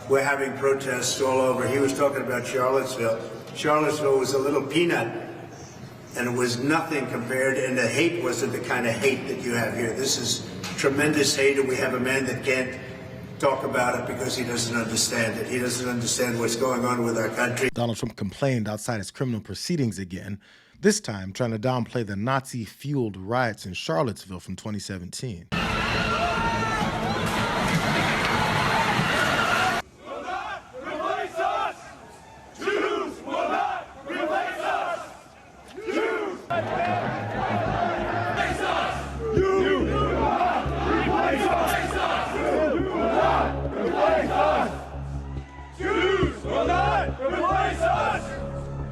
we're having protests all over. He was talking about Charlottesville. Charlottesville was a little peanut, and it was nothing compared, and the hate wasn't the kind of hate that you have here. This is tremendous hate, and we have a man that can't talk about it because he doesn't understand it. He doesn't understand what's going on with our country. Donald Trump complained outside his criminal proceedings again, this time trying to downplay the Nazi-fueled riots in Charlottesville from 2017.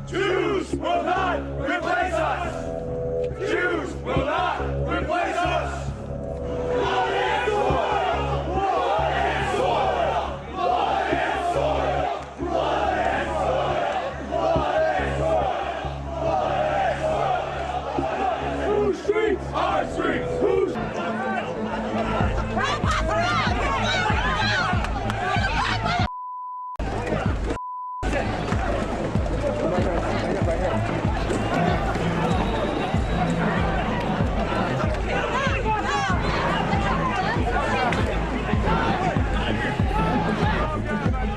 Jews will not replace us! Jews will not replace us! Blood and soil! Blood and soil! Blood and soil! Blood and soil! Blood and soil! Blood and soil! Whose streets? Our streets! Whose...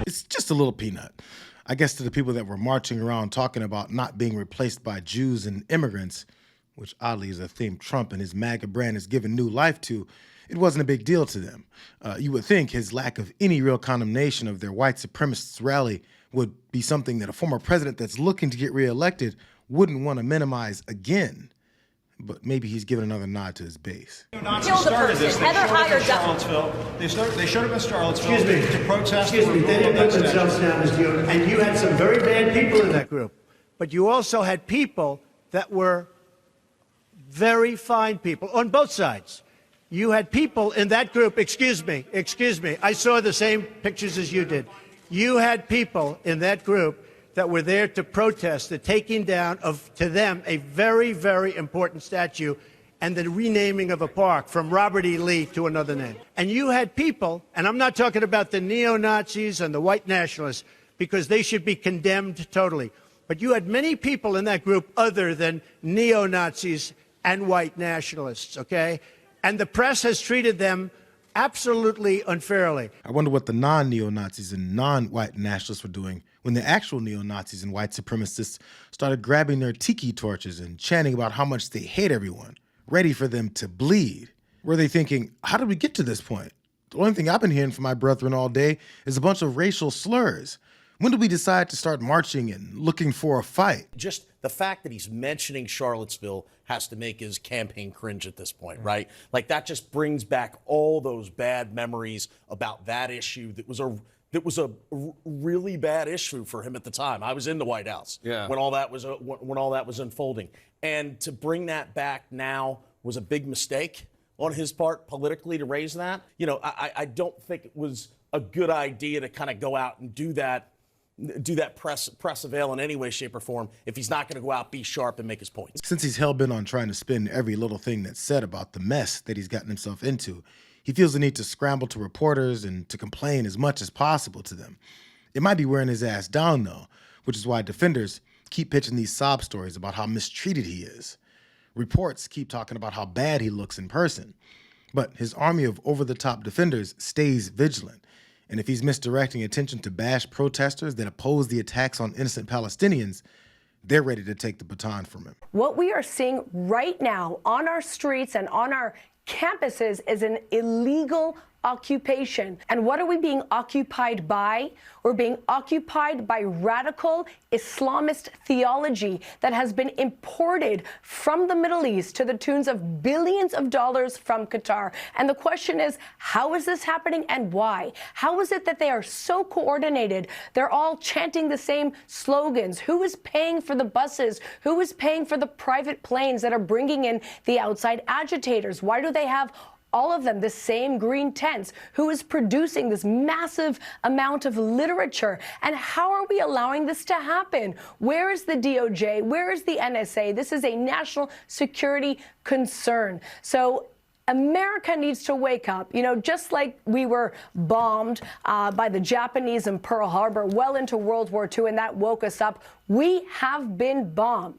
It's just a little peanut. I guess to the people that were marching around talking about not being replaced by Jews and immigrants, which oddly is a theme Trump and his MAGA brand has given new life to, it wasn't a big deal to them. You would think his lack of any real condemnation of their white supremacists rally would be something that a former president that's looking to get reelected wouldn't want to minimize again. But maybe he's giving another nod to his base. Nazis started this. They showed up in Charlottesville. They showed up in Charlottesville to protest. Excuse me, they didn't put themselves down as you, and you had some very bad people in that group. But you also had people that were very fine people on both sides. You had people in that group, excuse me, I saw the same pictures as you did. You had people in that group that were there to protest the taking down of, to them, a very, very important statue and the renaming of a park from Robert E. Lee to another name. And you had people, and I'm not talking about the neo-Nazis and the white nationalists, because they should be condemned totally. But you had many people in that group other than neo-Nazis and white nationalists, okay? And the press has treated them absolutely unfairly. I wonder what the non-neo-Nazis and non-white nationalists were doing when the actual neo-Nazis and white supremacists started grabbing their tiki torches and chanting about how much they hate everyone, ready for them to bleed. Were they thinking, how did we get to this point? The only thing I've been hearing from my brethren all day is a bunch of racial slurs. When did we decide to start marching and looking for a fight? Just the fact that he's mentioning Charlottesville has to make his campaign cringe at this point, right? Like, that just brings back all those bad memories about that issue that was a really bad issue for him at the time. I was in the White House when all that was unfolding. And to bring that back now was a big mistake on his part politically to raise that. You know, I don't think it was a good idea to kind of go out and do that press avail in any way, shape, or form if he's not going to go out, be sharp, and make his points. Since he's hell-bent on trying to spin every little thing that's said about the mess that he's gotten himself into, he feels the need to scramble to reporters and to complain as much as possible to them. It might be wearing his ass down, though, which is why defenders keep pitching these sob stories about how mistreated he is. Reports keep talking about how bad he looks in person. But his army of over-the-top defenders stays vigilant. And if he's misdirecting attention to bash protesters that oppose the attacks on innocent Palestinians, they're ready to take the baton from him. What we are seeing right now on our streets and on our campuses is an illegal occupation. And what are we being occupied by? We're being occupied by radical Islamist theology that has been imported from the Middle East to the tunes of billions of dollars from Qatar. And the question is, how is this happening and why? How is it that they are so coordinated? They're all chanting the same slogans. Who is paying for the buses? Who is paying for the private planes that are bringing in the outside agitators? Why do they have all of them the same green tents? Who is producing this massive amount of literature? And how are we allowing this to happen? Where is the DOJ? Where is the NSA? This is a national security concern. So America needs to wake up. You know, just like we were bombed by the Japanese in Pearl Harbor well into World War II, and that woke us up, we have been bombed.